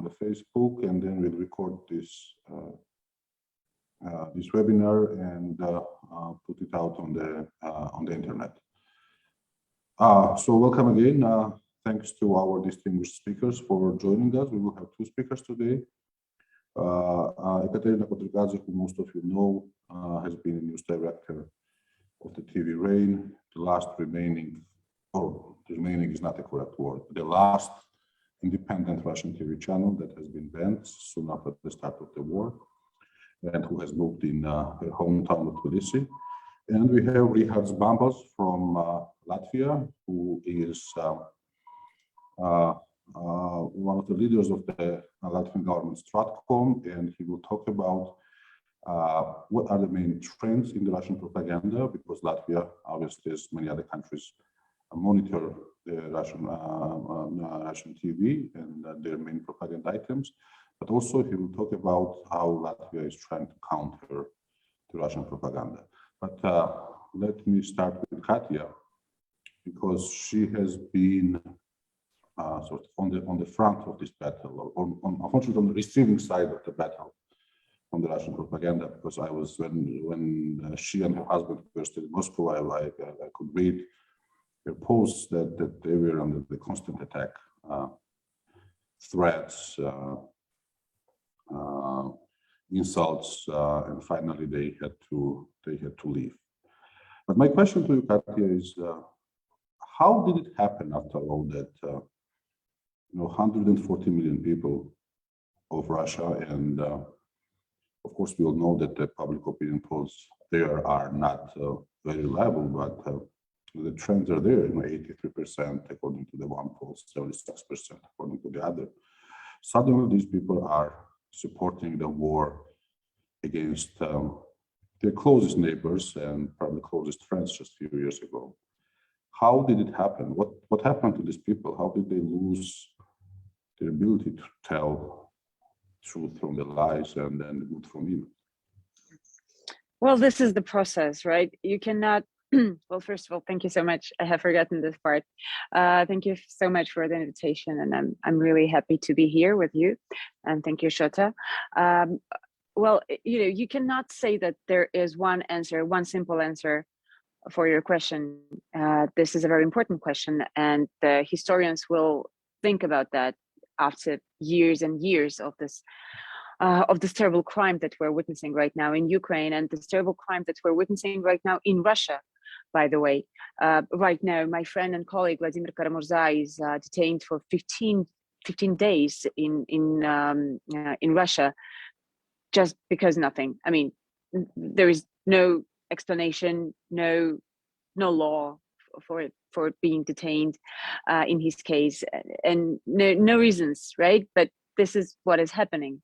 the Facebook, and then we'll record this this webinar and put it out on the internet. So welcome again. Thanks to our distinguished speakers for joining us. We will have two speakers today. Ekaterine, Kotrikadze, who most of you know, has been a news director of the TV Rain, the last remaining, or remaining is not a correct word, the last independent Russian TV channel that has been banned soon after the start of the war, and who has moved in her hometown of Tbilisi. And we have Rihards Bambals from Latvia, who is one of the leaders of the Latvian government Stratcom, and he will talk about what are the main trends in the Russian propaganda, because Latvia, obviously, as many other countries, monitor the Russian TV and their main propaganda items. But also he will talk about how Latvia is trying to counter the Russian propaganda. But let me start with Katya, because she has been sort of on the front of this battle, or unfortunately on the receiving side of the battle on the Russian propaganda, because I was, when she and her husband were still in Moscow, I could read their posts that they were under the constant attack, threats, insults, and finally they had to leave. But my question to you, Katya, is how did it happen after all that 140 million people of Russia, and of course we all know that the public opinion polls there are not very reliable, but the trends are there, 83% according to the one poll, 76% according to the other. Suddenly these people are supporting the war against their closest neighbors and probably closest friends just a few years ago. How did it happen? What happened to these people? How did they lose their ability to tell truth from the lies and then good from evil? Well, this is the process, right? You cannot, well, first of all, thank you so much. I have forgotten this part. Thank you so much for the invitation, and I'm really happy to be here with you. And thank you, Shota. Well, you cannot say that there is one answer, one simple answer for your question. This is a very important question, and the historians will think about that after years and years of this terrible crime that we're witnessing right now in Ukraine, and this terrible crime that we're witnessing right now in Russia. By the way, right now, my friend and colleague Vladimir Karamurza is detained for 15 days in Russia, just because nothing. I mean, there is no explanation, no law for being detained in his case, and no reasons, right? But this is what is happening,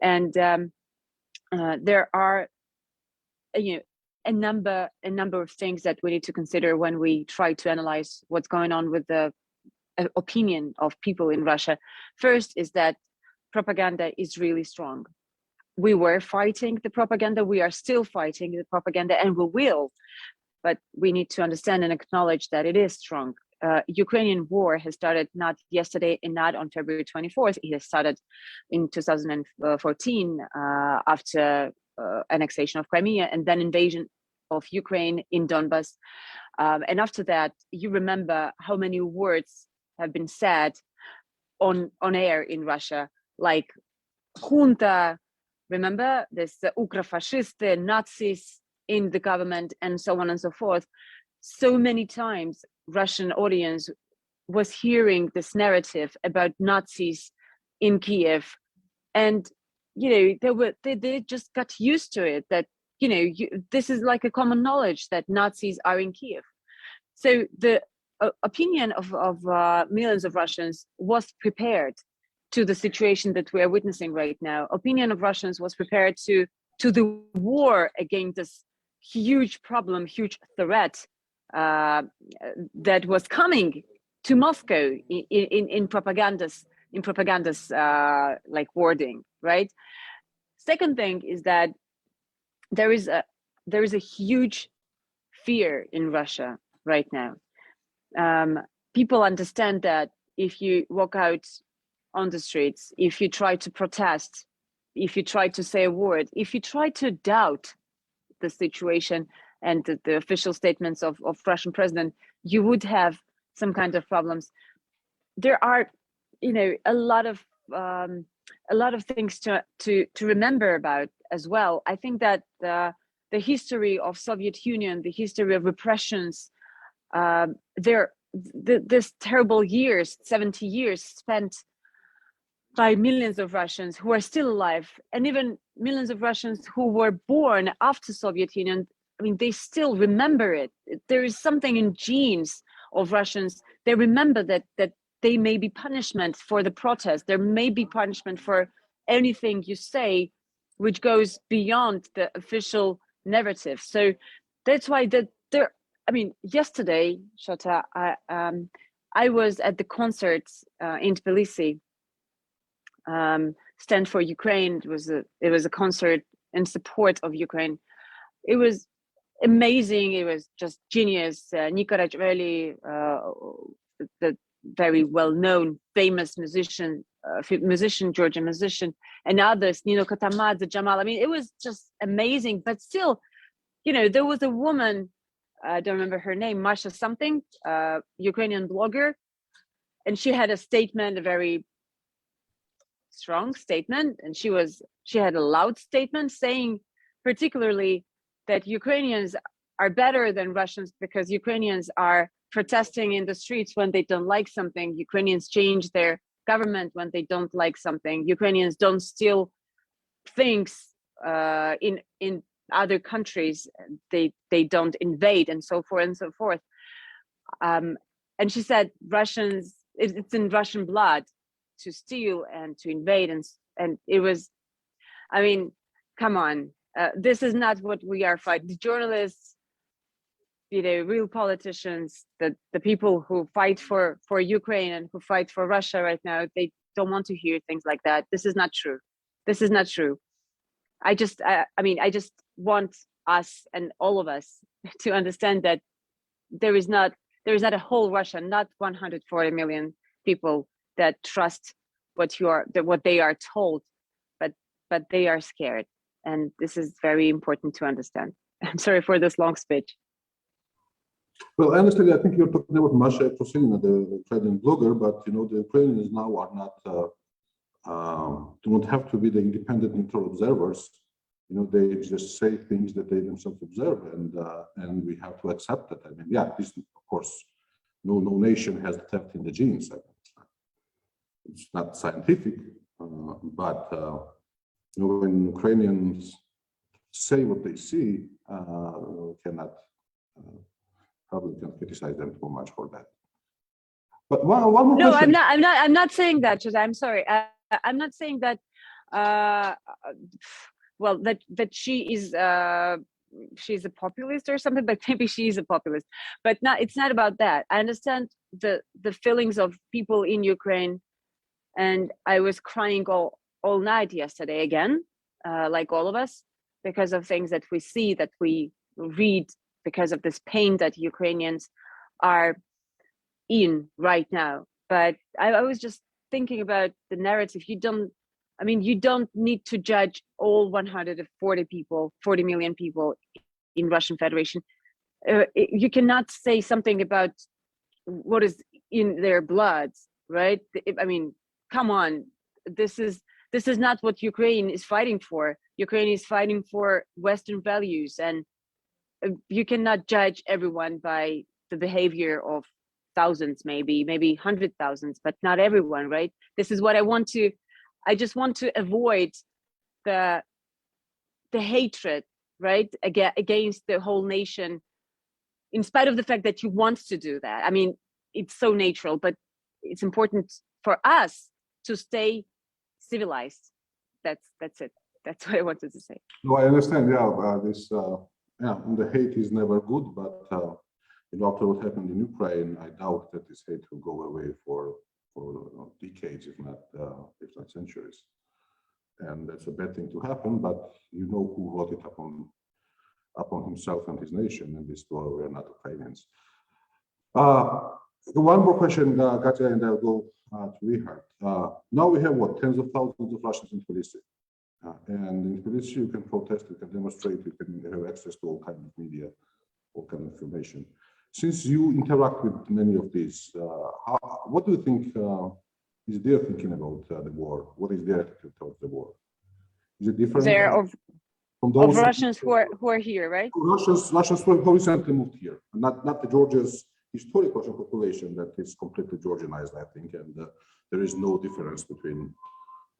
and there are a number of things that we need to consider when we try to analyze what's going on with the opinion of people in Russia. First is that propaganda is really strong. We were fighting the propaganda, we are still fighting the propaganda, and we will, but we need to understand and acknowledge that it is strong. Ukrainian war has started not yesterday and not on February 24th. It has started in 2014 after annexation of Crimea and then invasion of Ukraine in Donbas. And after that, you remember how many words have been said on air in Russia, like junta, remember this Ukrafasciste, Nazis in the government, and so on and so forth. So many times Russian audience was hearing this narrative about Nazis in Kiev, and they just got used to it, that this is like a common knowledge that Nazis are in Kiev. So the opinion of millions of Russians was prepared to the situation that we are witnessing right now. Opinion of Russians was prepared to the war against this huge problem, huge threat that was coming to Moscow in propaganda's like wording, right? Second thing is that there is a huge fear in Russia right now. People understand that if you walk out on the streets, if you try to protest, if you try to say a word, if you try to doubt the situation and the official statements of Russian president, you would have some kind of problems. There are, a lot of things to remember about as well. I think that the history of Soviet Union, the history of repressions, this terrible years, 70 years spent by millions of Russians who are still alive, and even millions of Russians who were born after Soviet Union. I mean, they still remember it. There is something in genes of Russians. They remember that they may be punishment for the protest. There may be punishment for anything you say, which goes beyond the official narrative. So that's why yesterday, Shota, I was at the concert in Tbilisi. Stand for Ukraine. It was a concert in support of Ukraine. It was amazing. It was just genius. Ekaterine, the very well-known, famous musician, Georgian musician, and others, Nino Kotamadze, Jamal. I mean, it was just amazing. But still, there was a woman, I don't remember her name, Masha something, Ukrainian blogger, and she had a statement, a very strong statement, and she had a loud statement saying particularly that Ukrainians are better than Russians because Ukrainians are protesting in the streets when they don't like something. Ukrainians change their government when they don't like something. Ukrainians don't steal things in other countries. They don't invade, and so forth and so forth. And she said Russians, it's in Russian blood to steal and to invade, and it was, I mean, come on, this is not what we are fighting. The journalists, real politicians, the people who fight for Ukraine and who fight for Russia right now, they don't want to hear things like that. This is not true. This is not true. I just want us and all of us to understand that there is not a whole Russia, not 140 million people that trust what they are told, but they are scared, and this is very important to understand. I'm sorry for this long speech. Well, I understand. I think you're talking about Masha Ekaterine, the Ukrainian blogger, but the Ukrainians now are not do not have to be the independent neutral observers. They just say things that they themselves observe, and we have to accept that. I mean, this, of course, no nation has theft in the genes. It's not scientific, but when Ukrainians say what they see, probably can't criticize them too much for that. But one more no, question. I'm not saying that, Shota. I'm sorry. I'm not saying that. Well, that she is she's a populist or something, but maybe she is a populist. But it's not about that. I understand the feelings of people in Ukraine, and I was crying all night yesterday again, like all of us, because of things that we see, that we read, because of this pain that Ukrainians are in right now. But I was just thinking about the narrative. You don't need to judge all 40 million people in Russian Federation. You cannot say something about what is in their blood, right? I mean, come on. This is not what Ukraine is fighting for. Ukraine is fighting for Western values, and you cannot judge everyone by the behavior of thousands, maybe 100,000, but not everyone, right? This is what I just want to avoid the hatred, right, against the whole nation, in spite of the fact that you want to do that. I mean, it's so natural, but it's important for us to stay civilized. That's it. That's what I wanted to say. No, I understand. The hate is never good, but after what happened in Ukraine, I doubt that this hate will go away for decades, if not centuries. And that's a bad thing to happen, but who brought it upon himself and his nation, and this were not Ukrainians. One more question, Katya, and I'll go to Richard. Now we have what, tens of thousands of Russians in Tbilisi. And in Tbilisi, you can protest, you can demonstrate, you can have access to all kinds of media, all kind of information. Since you interact with many of these, what do you think is their thinking about the war? What is their attitude towards the war? Is it different from those of Russians who are here, right? Russians who recently moved here, not the Georgia's historic Russian population that is completely Georgianized, I think, and there is no difference between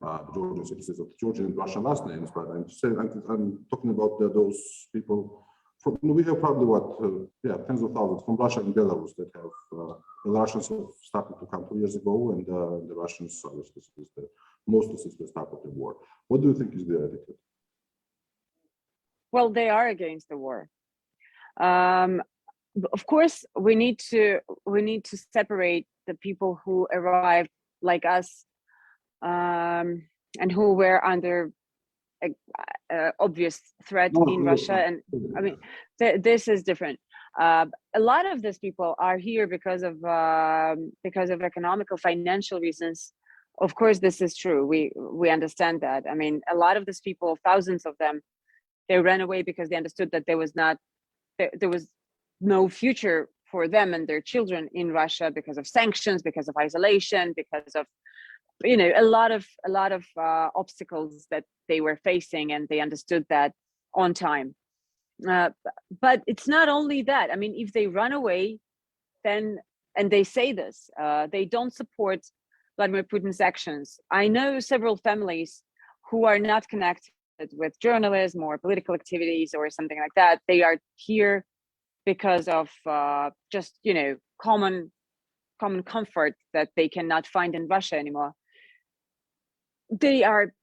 the Georgian citizens of Georgian and Russian last names. But I'm talking about those people. We have probably tens of thousands from Russia and Belarus that have the Russians have started to come 2 years ago, and the Russians obviously mostly since the start of the war. What do you think is their attitude? Well, they are against the war. Of course, we need to separate the people who arrived like us and who were under obvious threat in Russia, and I mean this is different. A lot of these people are here because of economical, financial reasons. Of course, this is true. We understand that. I mean, a lot of these people, thousands of them, they ran away because they understood that there was no future for them and their children in Russia because of sanctions, because of isolation, because of a lot of obstacles that they were facing, and they understood that on time. But it's not only that. I mean, if they run away, then, and they say this, they don't support Vladimir Putin's actions. I know several families who are not connected with journalism or political activities or something like that. They are here because of just common comfort that they cannot find in Russia anymore. They are,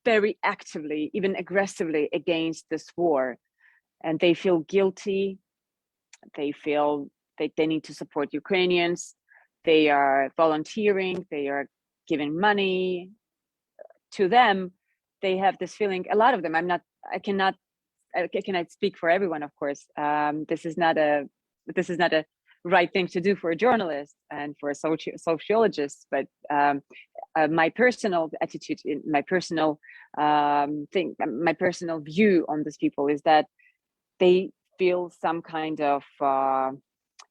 very actively, even aggressively against this war, and they feel guilty. They feel that they need to support Ukrainians. They are volunteering. They are giving money to them. They have this feeling. A lot of them. I cannot speak for everyone, of course. This is not a right thing to do for a journalist and for a sociologist, but my personal attitude, my personal my personal view on these people is that they feel some kind of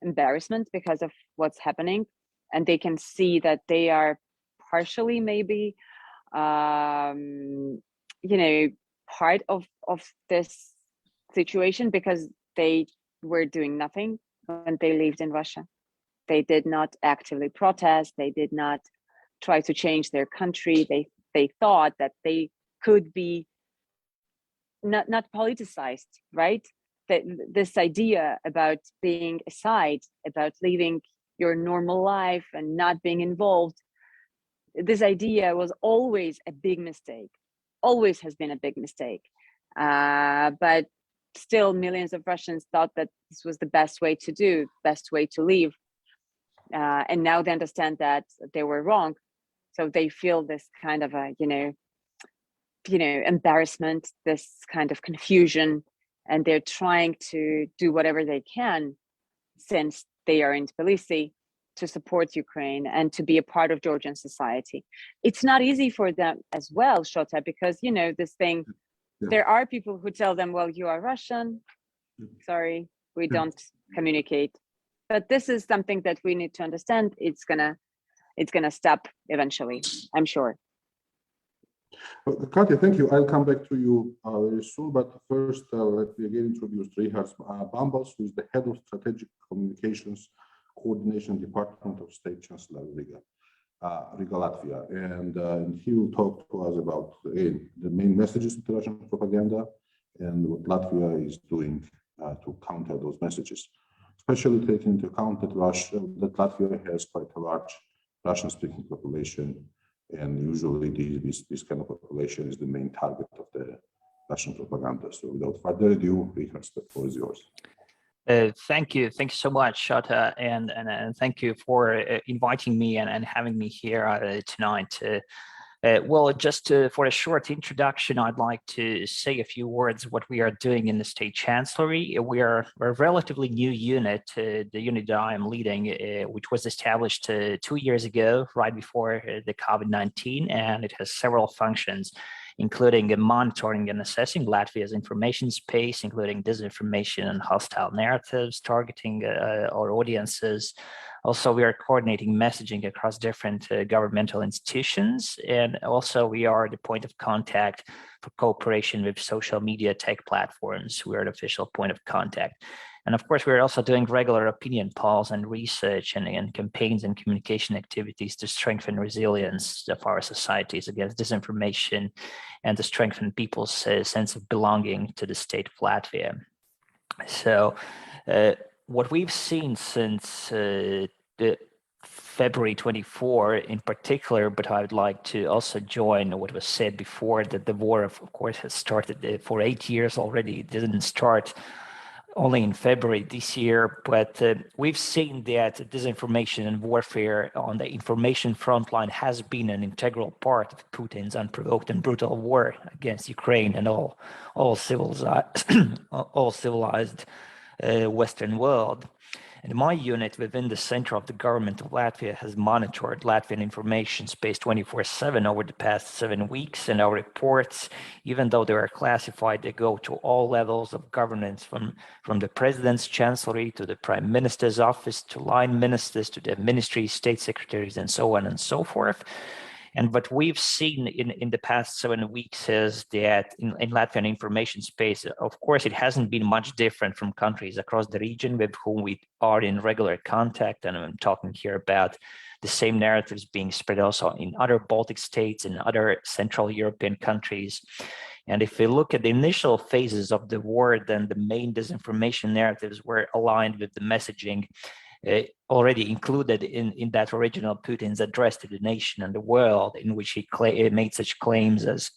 embarrassment because of what's happening, and they can see that they are partially maybe part of this situation because they were doing nothing when they lived in Russia. They did not actively protest. They did not try to change their country. They thought that they could be not politicized, right? That this idea about being aside, about living your normal life and not being involved, this idea was always a big mistake, always has been a big mistake. But still millions of Russians thought that this was the best way to do, best way to live. And now they understand that they were wrong. So they feel this kind of a, embarrassment, this kind of confusion, and they're trying to do whatever they can since they are in Tbilisi to support Ukraine and to be a part of Georgian society. It's not easy for them as well, Shota, because, this thing, there are people who tell them, well, you are Russian. Sorry, we don't communicate. But this is something that we need to understand. It's gonna stop eventually, I'm sure. Katya, thank you. I'll come back to you very soon. But first, let me again introduce Rihards Bambals, who is the head of strategic communications coordination department of State Chancellery Riga, Latvia, and he will talk to us about the main messages of the Russian propaganda and what Latvia is doing to counter those messages, especially taking into account that Latvia has quite a large Russian-speaking population, and usually this kind of population is the main target of the Russian propaganda. So without further ado, Richard, the floor is yours. Thank you so much, Shota, and thank you for inviting me and having me here tonight. Well, just for a short introduction, I'd like to say a few words what we are doing in the State Chancellery. We're a relatively new unit, the unit that I am leading, which was established 2 years ago, right before the COVID-19, and it has several functions, including monitoring and assessing Latvia's information space, including disinformation and hostile narratives, targeting our audiences. Also, we are coordinating messaging across different governmental institutions, and also we are the point of contact for cooperation with social media tech platforms. We are the official point of contact. And of course, we're also doing regular opinion polls and research and campaigns and communication activities to strengthen resilience of our societies against disinformation and to strengthen people's sense of belonging to the state of Latvia. So what we've seen since the February 24 in particular, but I would like to also join what was said before, that the war, of course, has started for 8 years already. It didn't start only in February this year, but we've seen that disinformation and warfare on the information front line has been an integral part of Putin's unprovoked and brutal war against Ukraine and all civilized Western world. And my unit within the center of the government of Latvia has monitored Latvian information space 24/7 over the past 7 weeks, and our reports, even though they are classified, they go to all levels of governance, from the president's chancellery to the prime minister's office to line ministers to the ministries, state secretaries, and so on and so forth. And what we've seen in the past 7 weeks is that in Latvian information space, of course, it hasn't been much different from countries across the region with whom we are in regular contact. And I'm talking here about the same narratives being spread also in other Baltic states and other Central European countries. And if we look at the initial phases of the war, then the main disinformation narratives were aligned with the messaging already included in that original Putin's address to the nation and the world, in which he made such claims as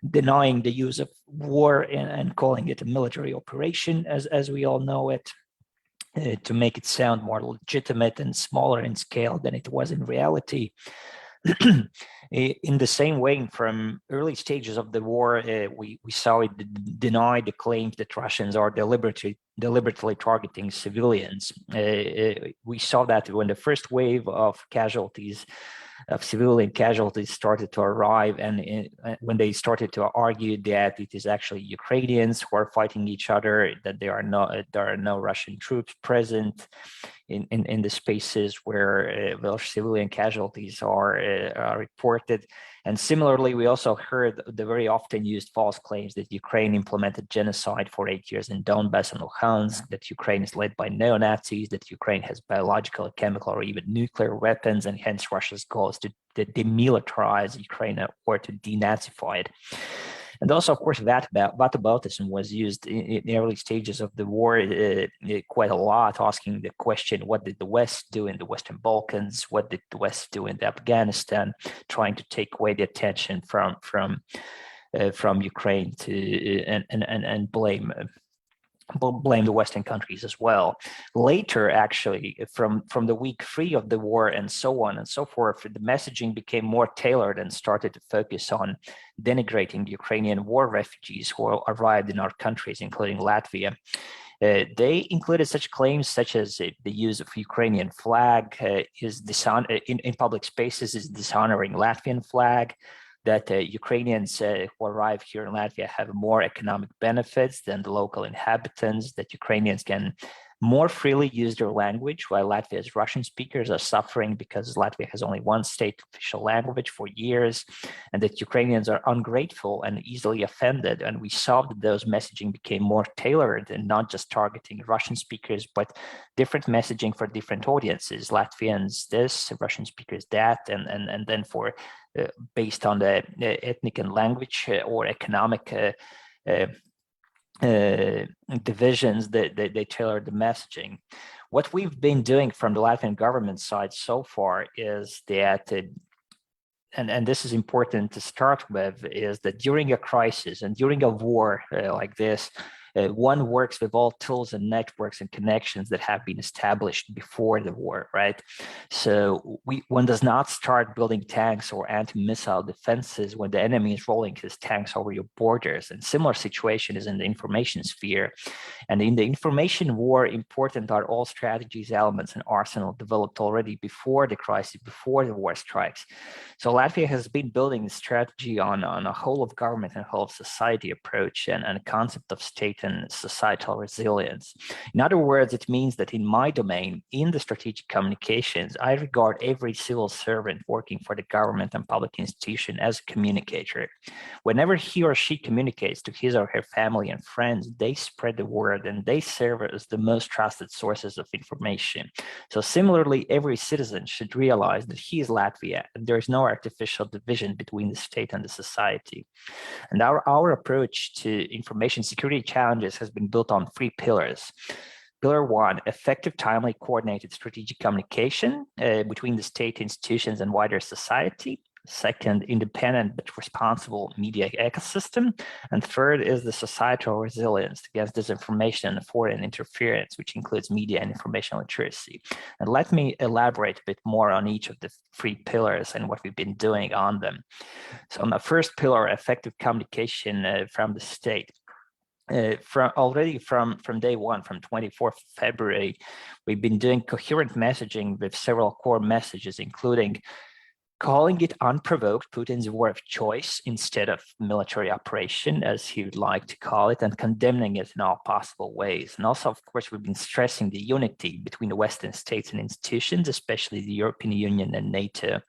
denying the use of war and calling it a military operation, as we all know it, to make it sound more legitimate and smaller in scale than it was in reality. In the same way, from early stages of the war, we saw it deny the claims that Russians are deliberately targeting civilians. We saw that when the first wave of civilian casualties started to arrive, and when they started to argue that it is actually Ukrainians who are fighting each other, that there are no Russian troops present in the spaces where civilian casualties are reported. And similarly, we also heard the very often used false claims that Ukraine implemented genocide for 8 years in Donbass and Luhansk, that Ukraine is led by neo-Nazis, that Ukraine has biological, chemical, or even nuclear weapons, and hence Russia's goal is to demilitarize Ukraine or to denazify it. And also, of course, whataboutism was used in the early stages of the war quite a lot, asking the question, what did the West do in the Western Balkans? What did the West do in Afghanistan? Trying to take away the attention from Ukraine and blame the Western countries as well. Later, actually, from the week 3 of the war and so on and so forth, the messaging became more tailored and started to focus on denigrating the Ukrainian war refugees who arrived in our countries, including Latvia. They included such claims such as the use of Ukrainian flag in public spaces is dishonoring Latvian flag, that Ukrainians who arrive here in Latvia have more economic benefits than the local inhabitants, that Ukrainians can more freely use their language, while Latvia's Russian speakers are suffering because Latvia has only one state official language for years, and that Ukrainians are ungrateful and easily offended. And we saw that those messaging became more tailored and not just targeting Russian speakers, but different messaging for different audiences. Latvians this, Russian speakers that, and then for based on the ethnic and language or economic divisions that they tailor the messaging. What we've been doing from the Latvian government side so far is that, and this is important to start with, is that during a crisis and during a war like this, One works with all tools and networks and connections that have been established before the war, right? So one does not start building tanks or anti-missile defenses when the enemy is rolling his tanks over your borders. And similar situation is in the information sphere. And in the information war, important are all strategies, elements, and arsenal developed already before the crisis, before the war strikes. So Latvia has been building a strategy on a whole of government and whole of society approach and a concept of state and societal resilience. In other words, it means that in my domain, in the strategic communications, I regard every civil servant working for the government and public institution as a communicator. Whenever he or she communicates to his or her family and friends, they spread the word and they serve as the most trusted sources of information. So similarly, every citizen should realize that he is Latvia and there is no artificial division between the state and the society. And our approach to information security challenges has been built on 3 pillars. Pillar 1, effective, timely, coordinated strategic communication between the state institutions and wider society. Second, independent but responsible media ecosystem. And third is the societal resilience against disinformation and foreign interference, which includes media and information literacy. And let me elaborate a bit more on each of the 3 pillars and what we've been doing on them. So on the first pillar, effective communication from the state. From day one, from 24th February, we've been doing coherent messaging with several core messages, including calling it unprovoked Putin's war of choice instead of military operation, as he would like to call it, and condemning it in all possible ways. And also, of course, we've been stressing the unity between the Western states and institutions, especially the European Union and NATO.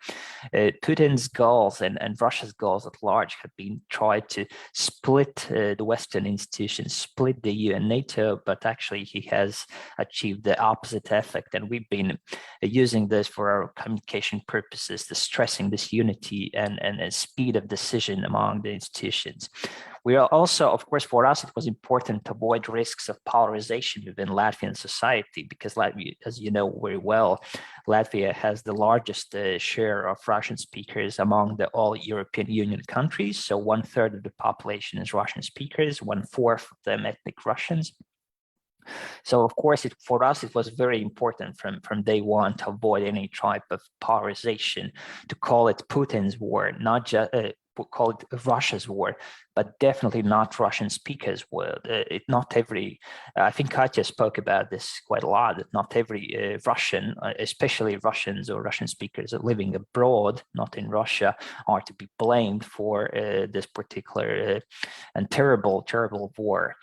Putin's goals and Russia's goals at large have been tried to split the Western institutions, split the EU and NATO, but actually he has achieved the opposite effect. And we've been using this for our communication purposes to stressing this unity and a speed of decision among the institutions. We are also, of course, for us, it was important to avoid risks of polarization within Latvian society, because Latvia, as you know very well, Latvia has the largest share of Russian speakers among the all European Union countries. So 1/3 of the population is Russian speakers, 1/4 of them ethnic Russians. So of course, for us, it was very important from day one to avoid any type of polarization, to call it Putin's war, not just call it Russia's war, but definitely not Russian speakers' war. I think Katya spoke about this quite a lot, that not every Russian, especially Russians or Russian speakers living abroad, not in Russia, are to be blamed for this particular and terrible war.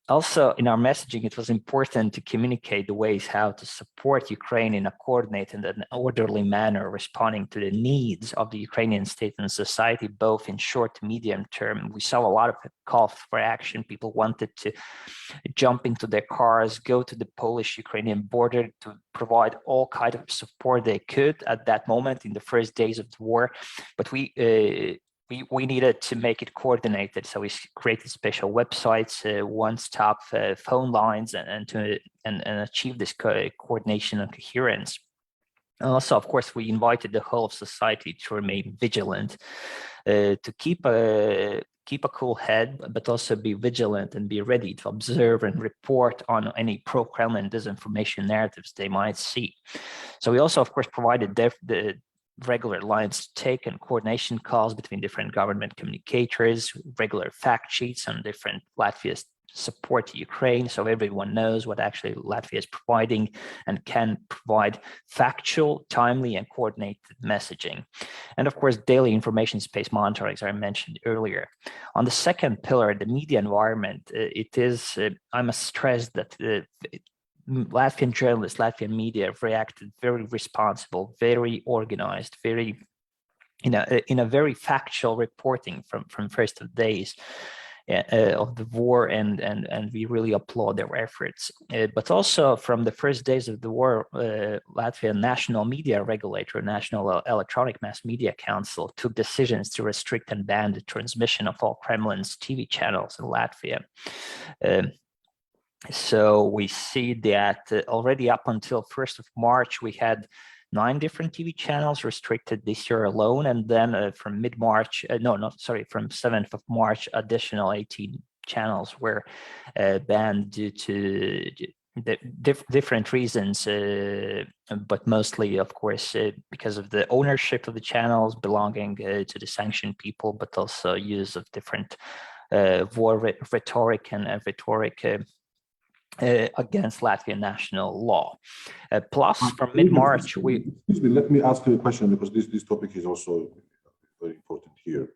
Also, in our messaging, it was important to communicate the ways how to support Ukraine in a coordinated and orderly manner, responding to the needs of the Ukrainian state and society, both in short to medium term. We saw a lot of calls for action. People wanted to jump into their cars, go to the Polish-Ukrainian border to provide all kinds of support they could at that moment in the first days of the war. But we needed to make it coordinated, so we created special websites, one-stop phone lines, and achieve this coordination and coherence. And also, of course, we invited the whole of society to remain vigilant, to keep a cool head, but also be vigilant and be ready to observe and report on any pro-Kremlin disinformation narratives they might see. So we also, of course, provided the regular lines to take and coordination calls between different government communicators, regular fact sheets on different Latvia's support to Ukraine, so everyone knows what actually Latvia is providing and can provide factual, timely, and coordinated messaging. And of course, daily information space monitoring, as I mentioned earlier. On the second pillar, the media environment, I must stress that Latvian journalists, Latvian media have reacted very responsible, very organized, very in a very factual reporting from first of days of the war, and we really applaud their efforts. But also from the first days of the war, Latvian national media regulator, National Electronic Mass Media Council, took decisions to restrict and ban the transmission of all Kremlin's TV channels in Latvia. So we see that already up until 1st of March, we had 9 different TV channels restricted this year alone. And then from mid-March, from 7th of March, additional 18 channels were banned due to different reasons, but mostly, of course, because of the ownership of the channels belonging to the sanctioned people, but also use of different war rhetoric and rhetoric against Latvian national law. Plus, from mid-March, Excuse me, let me ask you a question, because this topic is also very important here.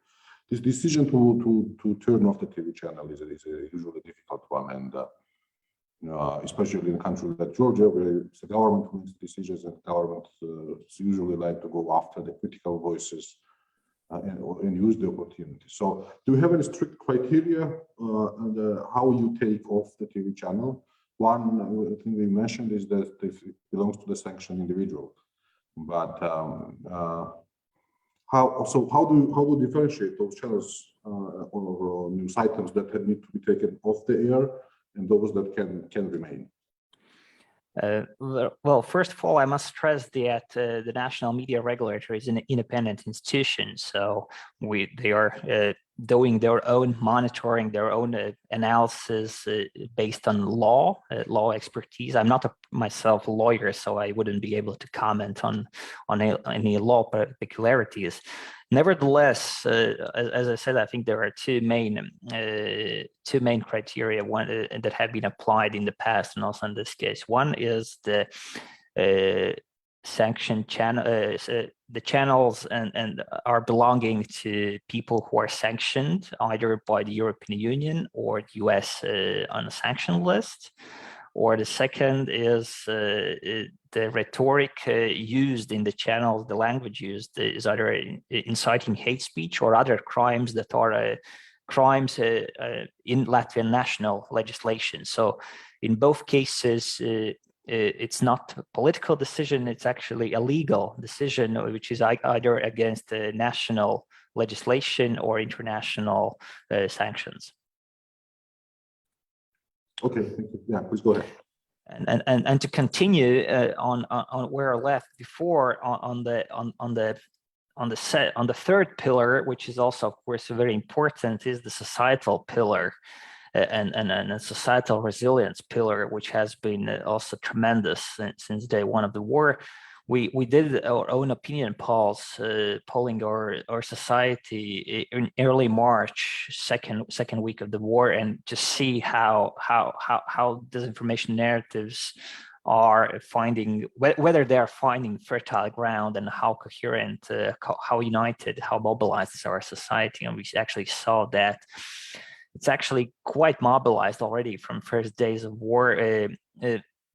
This decision to turn off the TV channel is a usually difficult one, and especially in a country like Georgia, where it's the government who makes decisions, and governments usually like to go after the critical voices and use the opportunity. So, do you have any strict criteria on how you take off the TV channel? One thing we mentioned is that if it belongs to the sanctioned individual, but how do you differentiate those channels or news items that need to be taken off the air and those that can remain? Well, first of all, I must stress that the National Media Regulator is an independent institution, so they are doing their own monitoring, their own analysis based on law expertise. I'm not myself a lawyer, so I wouldn't be able to comment on any law particularities. Nevertheless, as I said, I think there are two main criteria that have been applied in the past and also in this case. One is the sanctioned channel, the channels and are belonging to people who are sanctioned either by the European Union or the US on a sanction list. Or the second is the rhetoric used in the channels, the language used is either inciting hate speech or other crimes that are crimes in Latvian national legislation. So in both cases, it's not a political decision, it's actually a legal decision, which is either against national legislation or international sanctions. Okay, thank you. Yeah, please go ahead. And to continue on where I left before on the third pillar, which is also of course very important, is the societal pillar and a societal resilience pillar, which has been also tremendous since day one of the war. We did our own opinion polls, polling our society in early March, second week of the war, and to see how disinformation narratives are finding, whether they are finding fertile ground, and how coherent, how united, how mobilized is our society. And we actually saw that it's actually quite mobilized already from first days of war.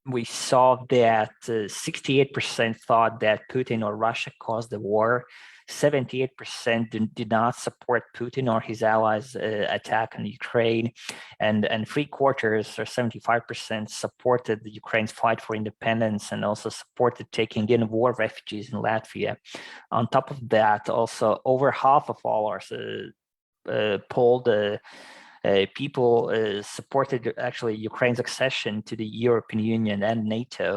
We saw that 68% thought that Putin or Russia caused the war. 78% did not support Putin or his allies' attack on Ukraine, and 3/4 or 75% supported the Ukraine's fight for independence and also supported taking in war refugees in Latvia. On top of that, also over half of all our polled people supported actually Ukraine's accession to the European Union and NATO.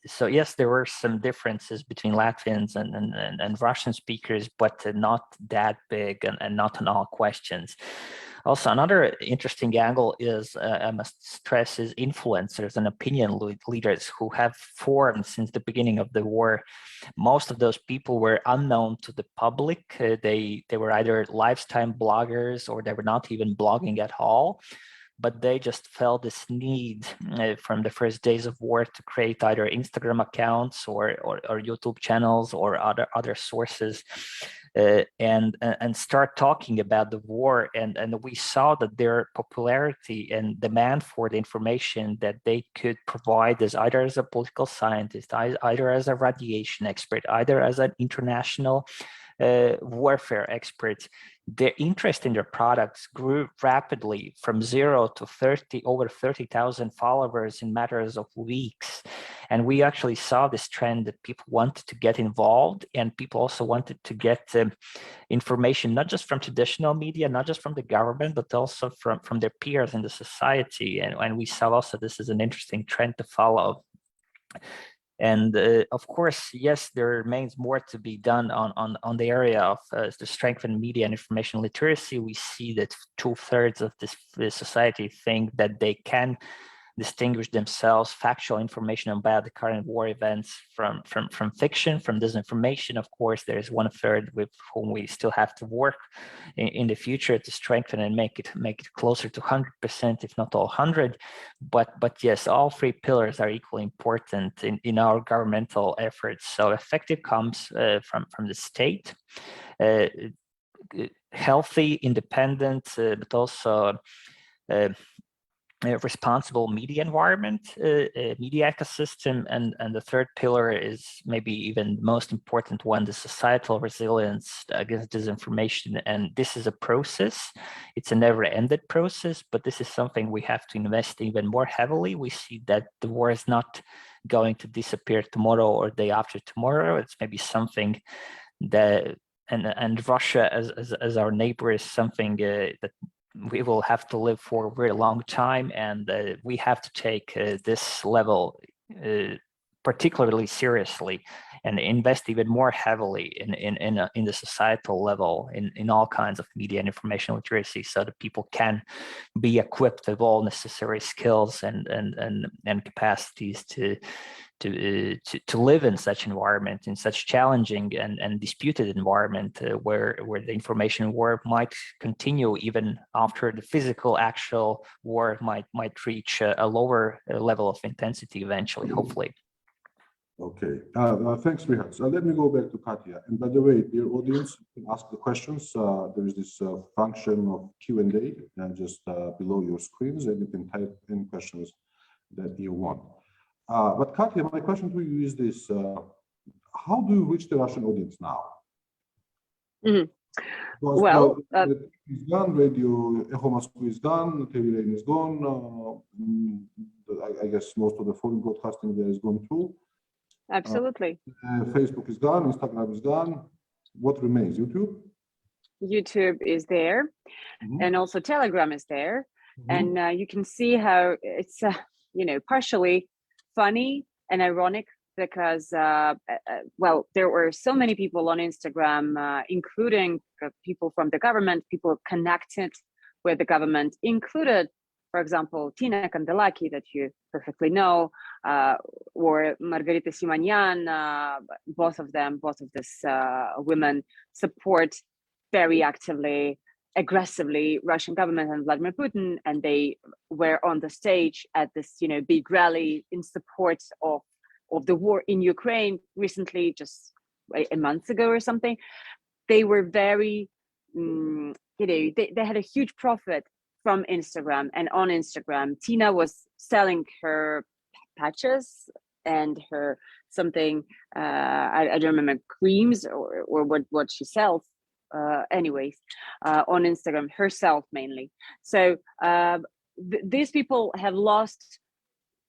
So yes, there were some differences between Latvians and Russian speakers, but not that big and not on all questions. Also, another interesting angle is, I must stress, is influencers and opinion leaders who have formed since the beginning of the war. Most of those people were unknown to the public. They were either lifetime bloggers or they were not even blogging at all. But they just felt this need from the first days of war to create either Instagram accounts or YouTube channels or other sources and start talking about the war. And we saw that their popularity and demand for the information that they could provide as either as a political scientist, either as a radiation expert, either as an international warfare experts, their interest in their products grew rapidly from 0 to over 30,000 followers in matters of weeks. And we actually saw this trend that people wanted to get involved, and people also wanted to get information, not just from traditional media, not just from the government, but also from their peers in the society. And we saw also this is an interesting trend to follow. And of course, yes, there remains more to be done on the area of to strengthen media and information literacy. We see that 2/3 of this society think that they can distinguish themselves factual information about the current war events from fiction, from disinformation. Of course, there is 1/3 with whom we still have to work in the future to strengthen and make it closer to 100%, if not all 100. But yes, all three pillars are equally important in our governmental efforts. So effective comes from the state, healthy, independent, but also responsible media environment, media ecosystem, and the third pillar is maybe even the most important one, the societal resilience against disinformation. And this is a process. It's a never-ended process, but this is something we have to invest even more heavily. We see that the war is not going to disappear tomorrow or day after tomorrow. It's maybe something that, and Russia as our neighbor is something that we will have to live for a very long time, and we have to take this level particularly seriously and invest even more heavily in the societal level in all kinds of media and information literacy, so that people can be equipped with all necessary skills and capacities to live in such environment, in such challenging and disputed environment where the information war might continue even after the physical actual war might reach a lower level of intensity eventually, hopefully. Okay, thanks, Rihards. Let me go back to Katya. And by the way, dear audience, you can ask the questions. There is this function of Q&A just below your screens, and you can type in questions that you want. But Katya, my question to you is this: how do you reach the Russian audience now? Mm-hmm. Because, well, it's gone. Radio Echo Moscow is gone. TV Rain is gone. I guess most of the foreign broadcasting there is gone too. Absolutely. Facebook is gone. Instagram is gone. What remains? YouTube. YouTube is there, and also Telegram is there, and you can see how it's partially funny and ironic, because well, there were so many people on Instagram, including people from the government, people connected with the government, included, for example, Tina Kandelaki, that you perfectly know, or Margarita Simonyan. Both of these women support very actively, aggressively Russian government and Vladimir Putin, and they were on the stage at this, big rally in support of the war in Ukraine recently, just a month ago or something. They were very, they had a huge profit from Instagram, and on Instagram, Tina was selling her patches and her something, I don't remember, creams or what she sells. Anyways, on Instagram herself mainly. So these people have lost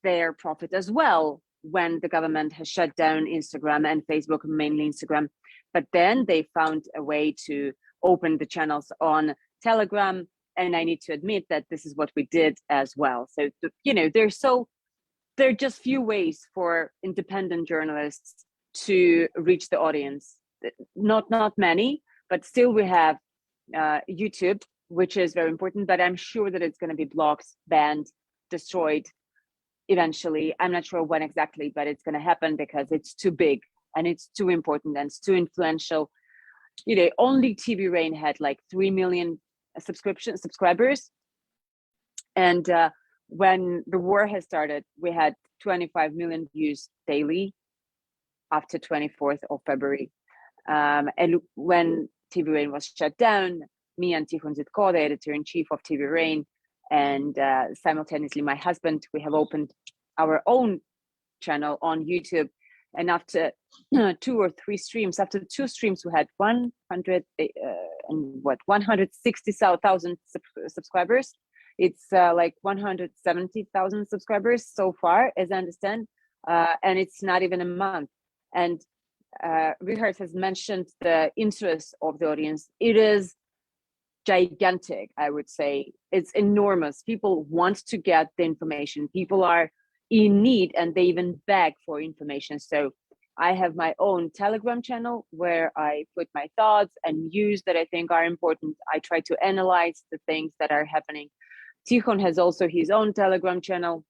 their profit as well when the government has shut down Instagram and Facebook, mainly Instagram. But then they found a way to open the channels on Telegram, and I need to admit that this is what we did as well. So there are just few ways for independent journalists to reach the audience. Not many. But still we have YouTube, which is very important, but I'm sure that it's going to be blocked, banned, destroyed eventually. I'm not sure when exactly, but it's going to happen because it's too big and it's too important and it's too influential. Only TV Rain had like 3 million subscribers. And when the war has started, we had 25 million views daily after 24th of February. And when TV Rain was shut down, me and Tikhon Zitko, the editor-in-chief of TV Rain, and simultaneously my husband, we have opened our own channel on YouTube. And after 2 or 3 streams, after 2 streams, we had 160,000 subscribers. It's like 170,000 subscribers so far, as I understand, and it's not even a month. And Rihards has mentioned the interest of the audience. It is gigantic, I would say. It's enormous. People want to get the information. People are in need, and they even beg for information. So I have my own Telegram channel where I put my thoughts and news that I think are important. I try to analyze the things that are happening. Tikhon has also his own Telegram channel.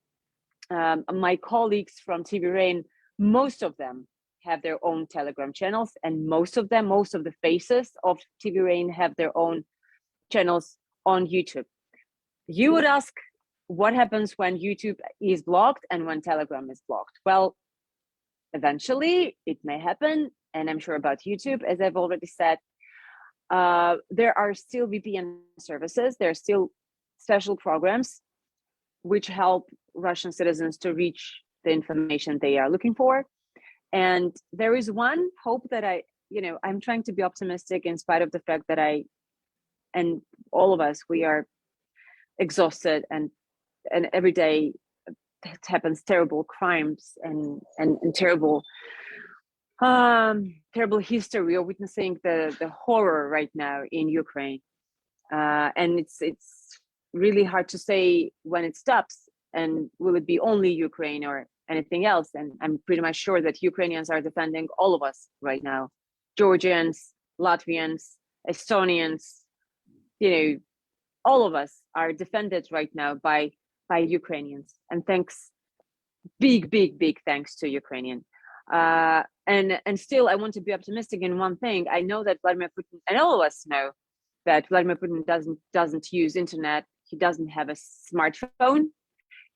My colleagues from TV Rain, most of them have their own Telegram channels, and most of the faces of TV Rain have their own channels on YouTube. You would ask, what happens when YouTube is blocked and when Telegram is blocked? Well, eventually it may happen, and I'm sure about YouTube, as I've already said, there are still VPN services, there are still special programs which help Russian citizens to reach the information they are looking for. And there is one hope that I'm trying to be optimistic in spite of the fact that and all of us, we are exhausted, and every day it happens terrible crimes and terrible history. We're witnessing the horror right now in Ukraine, and it's really hard to say when it stops, and will it be only Ukraine or anything else. And I'm pretty much sure that Ukrainians are defending all of us right now, Georgians, Latvians, Estonians, all of us are defended right now by Ukrainians. And thanks, big thanks to Ukrainian. And still, I want to be optimistic in one thing. I know that Vladimir Putin, and all of us know that Vladimir Putin doesn't use internet. He doesn't have a smartphone.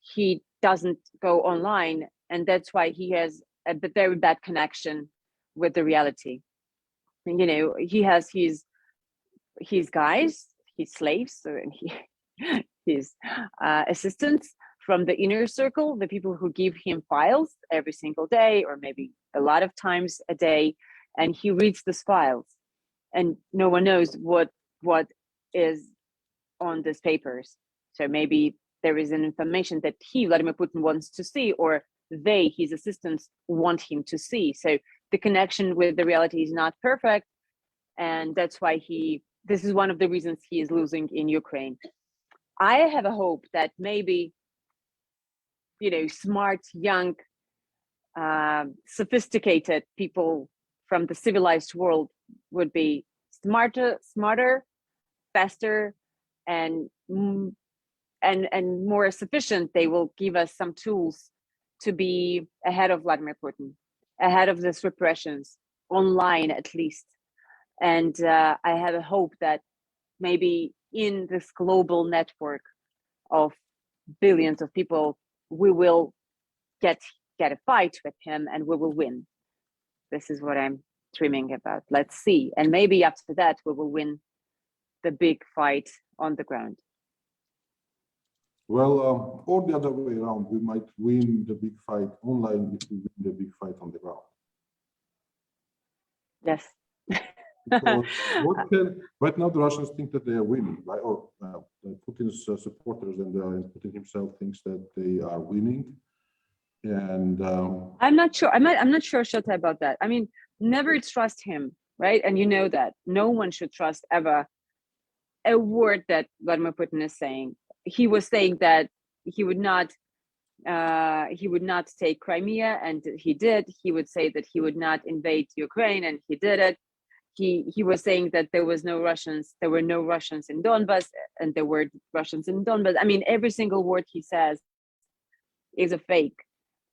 He doesn't go online, and that's why he has a very bad connection with the reality. He has his guys, his slaves, and his assistants from the inner circle, the people who give him files every single day, or maybe a lot of times a day, and he reads these files, and no one knows what is on these papers. So maybe there is an information that Vladimir Putin, wants to see, or his assistants, want him to see. So the connection with the reality is not perfect, and that's why this is one of the reasons he is losing in Ukraine. I have a hope that maybe, smart, young, sophisticated people from the civilized world would be smarter, faster, and more sufficient. They will give us some tools to be ahead of Vladimir Putin, ahead of these repressions, online at least. And I have a hope that maybe in this global network of billions of people, we will get a fight with him, and we will win. This is what I'm dreaming about. Let's see. And maybe after that, we will win the big fight on the ground. Well, or the other way around, we might win the big fight online if we win the big fight on the ground. Yes. Because right now the Russians think that they are winning, right? Or Putin's supporters and Putin himself thinks that they are winning. And I'm not sure. I'm not sure, Shota, about that. I mean, never trust him, right? And you know that no one should trust ever a word that Vladimir Putin is saying. He was saying that he would not take Crimea, and he did. He would say that he would not invade Ukraine, and he did it. He was saying that there were no Russians in Donbas, and there were Russians in Donbas. I mean, every single word he says is a fake.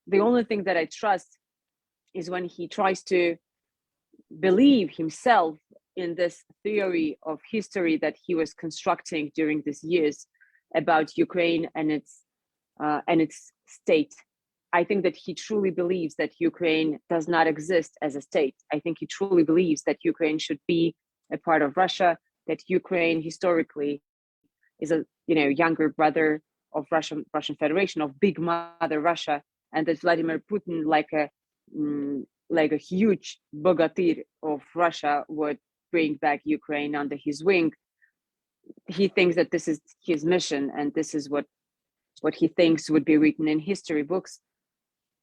The only thing that I trust is when he tries to believe himself in this theory of history that he was constructing during these years about Ukraine and its state. I think that he truly believes that Ukraine does not exist as a state. I think he truly believes that Ukraine should be a part of Russia, that Ukraine historically is a younger brother of Russian Federation, of Big Mother Russia, and that Vladimir Putin, like a huge bogatyr of Russia, would bring back Ukraine under his wing. He thinks that this is his mission, and this is what he thinks would be written in history books.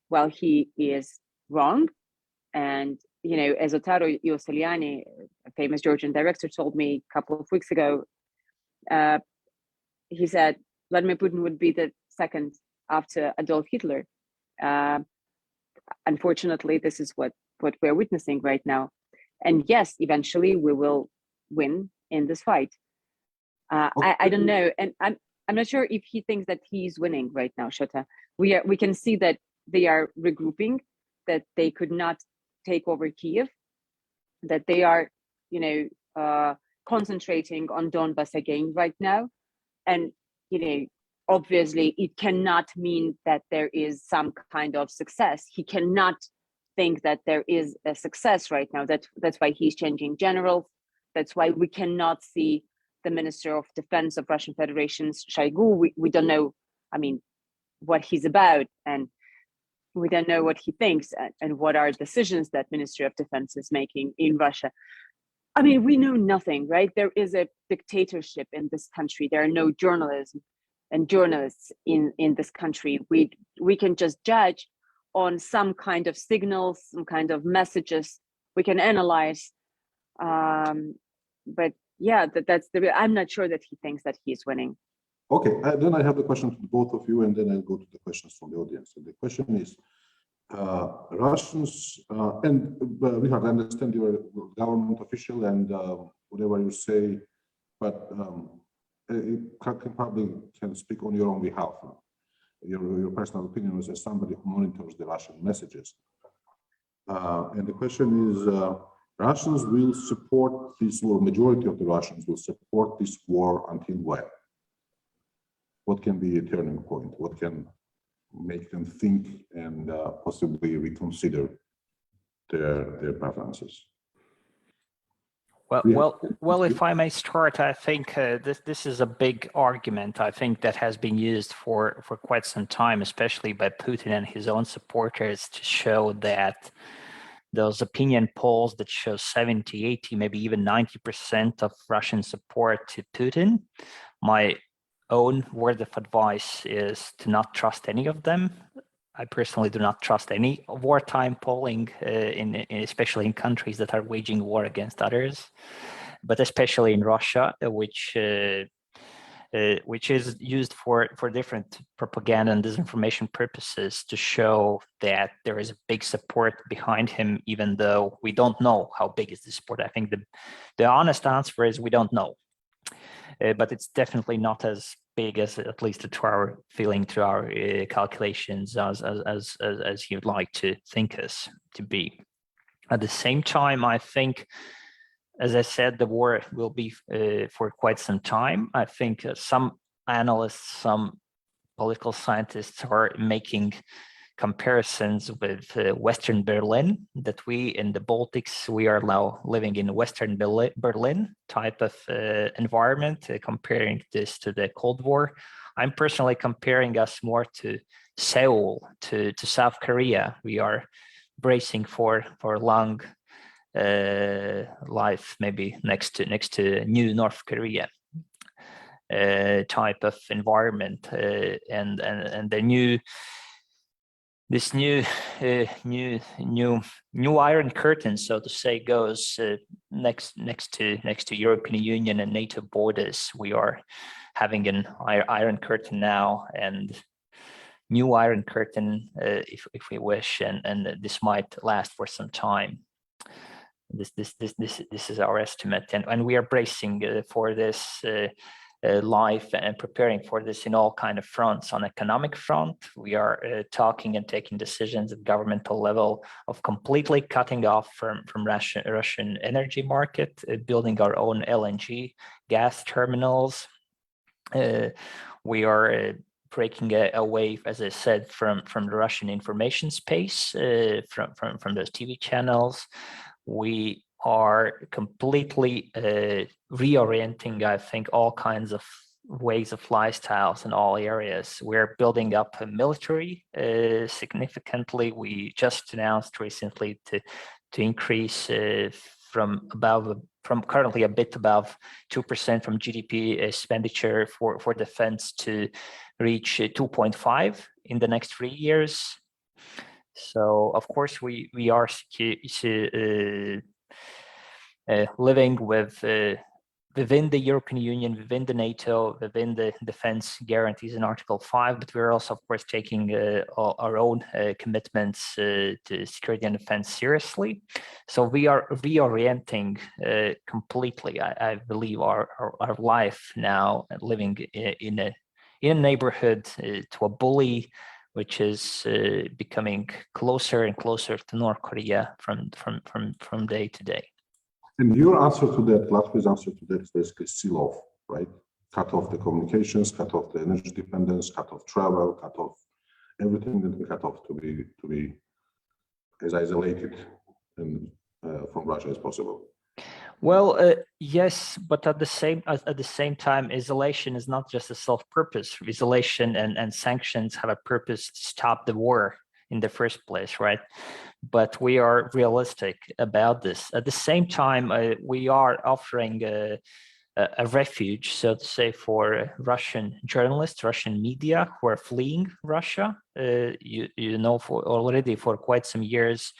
Well, he is wrong. And, as Ottaro Ioseliani, a famous Georgian director, told me a couple of weeks ago, he said Vladimir Putin would be the second after Adolf Hitler. Unfortunately, this is what we're witnessing right now. And yes, eventually we will win in this fight. I don't know, and I'm not sure if he thinks that he's winning right now, Shota. We can see that they are regrouping, that they could not take over Kiev, that they are, concentrating on Donbas again right now. And, obviously it cannot mean that there is some kind of success. He cannot think that there is a success right now. That's why he's changing generals. That's why we cannot see the Minister of Defense of Russian Federation, Shoigu. We don't know, what he's about, and we don't know what he thinks and what are decisions that Ministry of Defense is making in Russia. We know nothing, right? There is a dictatorship in this country. There are no journalism and journalists in this country. We can just judge on some kind of signals, some kind of messages we can analyze. But yeah, that's I'm not sure that he thinks that he's winning. Okay, then I have a question to both of you, and then I'll go to the questions from the audience. So the question is, Russians, and Richard, I understand you're a government official and whatever you say, but you probably can speak on your own behalf. Your personal opinion as somebody who monitors the Russian messages. And the question is, Russians will support this war, majority of the Russians will support this war until when? What can be a turning point? What can make them think and possibly reconsider their preferences? Well, if I may start, I think this is a big argument, I think, that has been used for quite some time, especially by Putin and his own supporters, to show that those opinion polls that show 70, 80, maybe even 90% of Russian support to Putin. My own word of advice is to not trust any of them. I personally do not trust any wartime polling, especially in countries that are waging war against others, but especially in Russia, which is used for different propaganda and disinformation purposes to show that there is a big support behind him, even though we don't know how big is the support. I think the honest answer is we don't know. But it's definitely not as big as, at least to our feeling, to our calculations, as you'd like to think us to be. At the same time, I think, as I said, the war will be for quite some time. I think some analysts, some political scientists are making comparisons with Western Berlin, that we in the Baltics, we are now living in Western Berlin type of environment, comparing this to the Cold War. I'm personally comparing us more to Seoul, to South Korea. We are bracing for long life, maybe next to new North Korea type of environment, and the this new Iron Curtain, so to say, goes next to European Union and NATO borders. We are having an Iron Curtain now, and new Iron Curtain, if we wish, and this might last for some time. This is our estimate, and we are bracing for this life and preparing for this in all kind of fronts. On economic front, we are talking and taking decisions at governmental level of completely cutting off from Russian energy market, building our own LNG gas terminals. We are breaking away, as I said, from the Russian information space, from those TV channels. We are completely reorienting, I think, all kinds of ways of lifestyles in all areas. We're building up a military significantly. We just announced recently to increase from currently a bit above 2% from GDP expenditure for defense to reach 2.5 in the next 3 years. So of course we are living with within the European Union, within the NATO, within the defense guarantees in Article 5, but we're also, of course, taking our own commitments to security and defense seriously. So we are reorienting completely, I believe, our life now, living in a neighborhood to a bully, which is becoming closer and closer to North Korea from day to day. And your answer to that, Latvia's answer to that is basically seal off, right? Cut off the communications, cut off the energy dependence, cut off travel, cut off everything that we cut off to be as isolated and, from Russia as possible. Well, yes, but at the same time, isolation is not just a self-purpose. Isolation and sanctions have a purpose to stop the war in the first place, right? But we are realistic about this. At the same time, we are offering a refuge, so to say, for Russian journalists, Russian media who are fleeing Russia. You know, for quite some years,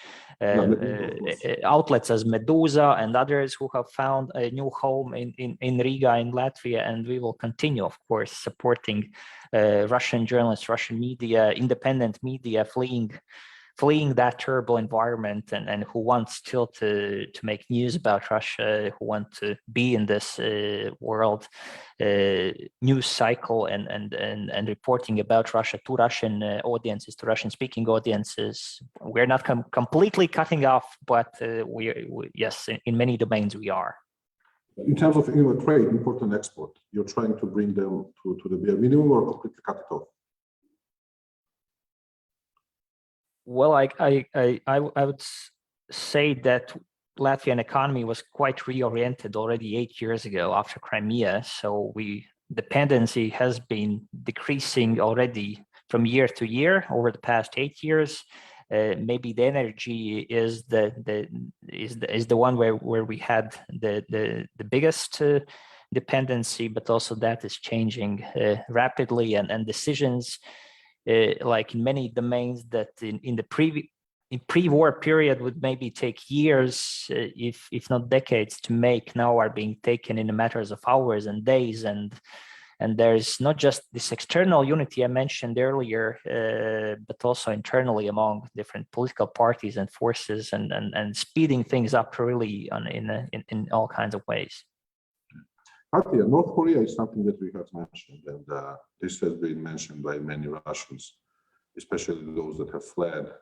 outlets as Medusa and others who have found a new home in Riga, in Latvia, and we will continue, of course, supporting Russian journalists, Russian media, independent media fleeing that terrible environment and who want still to make news about Russia, who want to be in this world news cycle and reporting about Russia to Russian audiences, to Russian-speaking audiences. We're not completely cutting off, but yes, in many domains we are. In terms of trade, import and export, you're trying to bring them to the bare minimum or completely cut it off? Well, I would say that Latvian economy was quite reoriented already 8 years ago after Crimea. So dependency has been decreasing already from year to year over the past 8 years. Maybe the energy is the one where we had the biggest dependency, but also that is changing rapidly, and decisions. Like in many domains that in pre-war period would maybe take years, if not decades to make, now are being taken in matters of hours and days. And there's not just this external unity I mentioned earlier, but also internally among different political parties and forces, and speeding things up really in all kinds of ways. North Korea is something that we have mentioned, and this has been mentioned by many Russians, especially those that have fled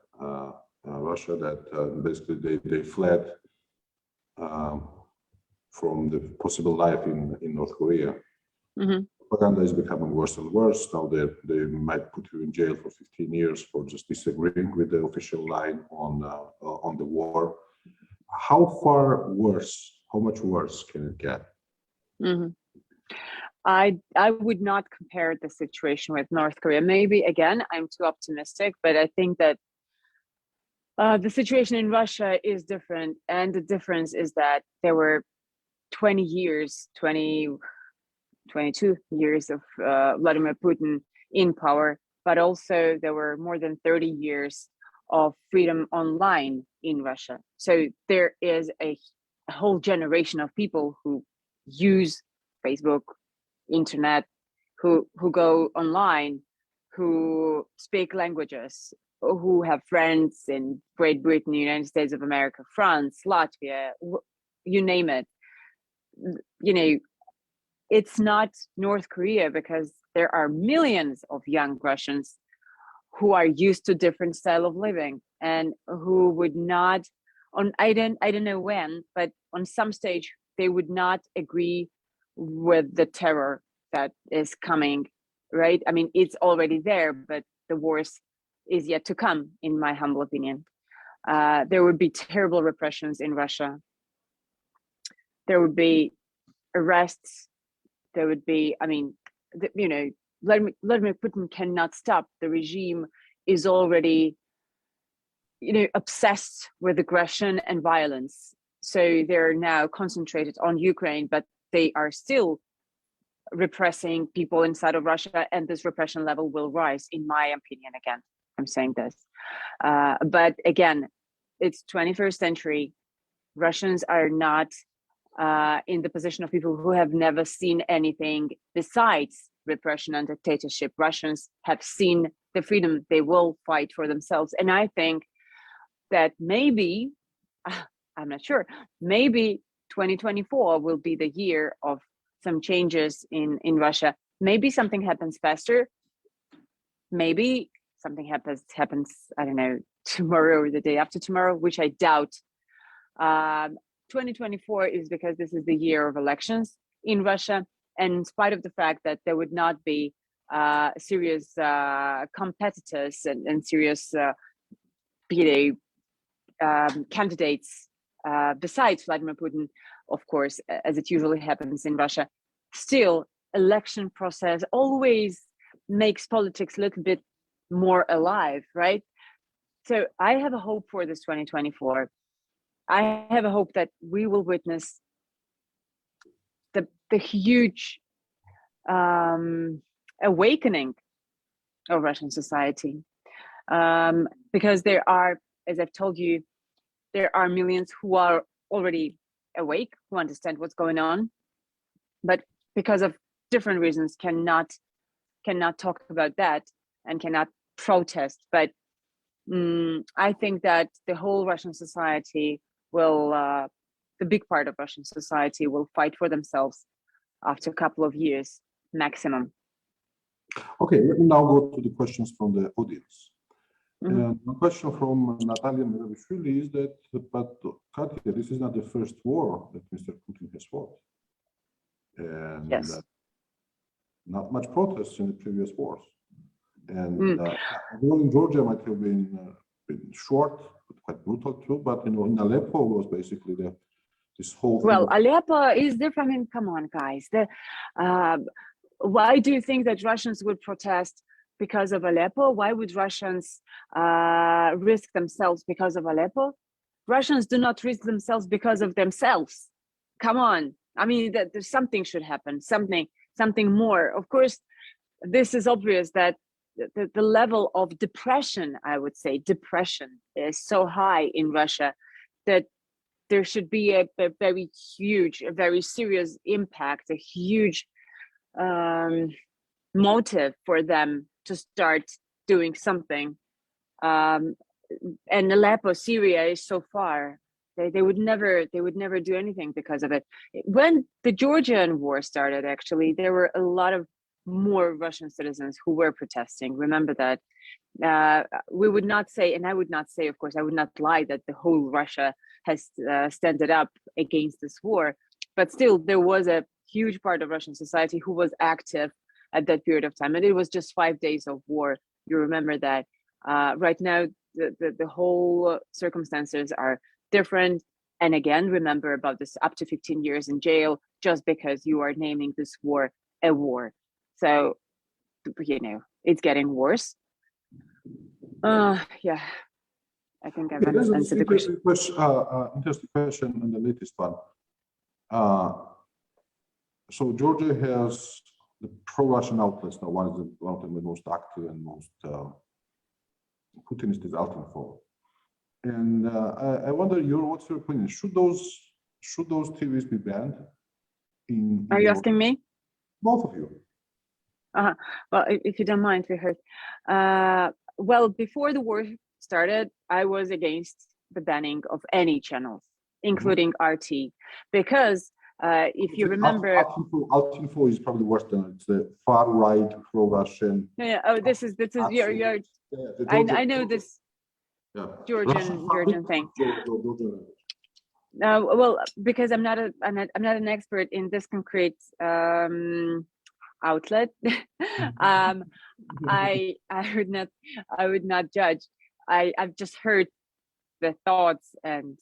Russia, that basically they fled from the possible life in North Korea. Mm-hmm. Propaganda is becoming worse and worse. Now they might put you in jail for 15 years for just disagreeing with the official line on the war. How far worse? How much worse can it get? Mm-hmm. I would not compare the situation with North Korea. Maybe, again, I'm too optimistic, but I think that the situation in Russia is different. And the difference is that there were 22 years of Vladimir Putin in power, but also there were more than 30 years of freedom online in Russia. So there is a whole generation of people who use Facebook, internet, who go online, who speak languages, who have friends in Great Britain, United States of America, France, Latvia, you name it. You know, it's not North Korea, because there are millions of young Russians who are used to different style of living and who would not, I don't know when, but on some stage they would not agree with the terror that is coming, right? I mean, it's already there, but the worst is yet to come, in my humble opinion. There would be terrible repressions in Russia. There would be arrests. There would be, I mean, Vladimir Putin cannot stop. The regime is already, obsessed with aggression and violence. So they're now concentrated on Ukraine, but they are still repressing people inside of Russia, and this repression level will rise, in my opinion. Again, I'm saying this. But again, it's 21st century. Russians are not in the position of people who have never seen anything besides repression and dictatorship. Russians have seen the freedom. They will fight for themselves. And I think that maybe, I'm not sure, maybe 2024 will be the year of some changes in Russia. Maybe something happens faster. Maybe something happens, I don't know, tomorrow or the day after tomorrow, which I doubt. 2024 is because this is the year of elections in Russia. And in spite of the fact that there would not be serious competitors and serious candidates besides Vladimir Putin, of course, as it usually happens in Russia, still election process always makes politics a little bit more alive, right? So I have a hope for this 2024. I have a hope that we will witness the huge awakening of Russian society, because there are, as I've told you, there are millions who are already awake, who understand what's going on, but because of different reasons cannot talk about that and cannot protest. But I think that the whole Russian society will, the big part of Russian society will fight for themselves after a couple of years maximum. Okay, let me now go to the questions from the audience. Mm-hmm. And one question from Natalia Ekaterine is that, but Katya, this is not the first war that Mr. Putin has fought. And yes. Not much protests in the previous wars. And war in Georgia might have been short, but quite brutal too. But in Aleppo was basically this whole. Well, Aleppo is different. I mean, come on, guys. Why do you think that Russians would protest because of Aleppo? Why would Russians risk themselves because of Aleppo? Russians do not risk themselves because of themselves. Come on. I mean, there's something should happen. Something more. Of course, this is obvious that the level of depression, I would say, depression is so high in Russia that there should be a very huge, a very serious impact, a huge motive for them to start doing something. And Aleppo, Syria is so far. They would never do anything because of it. When the Georgian war started, actually, there were a lot of more Russian citizens who were protesting. Remember that. We would not say, and I would not say, of course, I would not lie that the whole Russia has standed up against this war, but still there was a huge part of Russian society who was active at that period of time. And it was just 5 days of war. You remember that. Right now, the whole circumstances are different. And again, remember about this up to 15 years in jail, just because you are naming this war a war. So, it's getting worse. Yeah, I think I've answered the question. Interesting question on the latest one. So Georgia has the pro-Russian outlets now. One of the most active and most Putinist is Altenfall. And I wonder, what's your opinion? Should those TVs be banned? Are you asking me? Both of you. Well, if you don't mind, Rihards. Well, before the war started, I was against the banning of any channels, including RT, because if you remember, Altinfo is probably worse than it's the far right pro-Russian. Yeah. Oh, this is your. I know this. Yeah. Georgian thing. Well, because I'm not an expert in this concrete outlet. I would not judge. I've just heard the thoughts and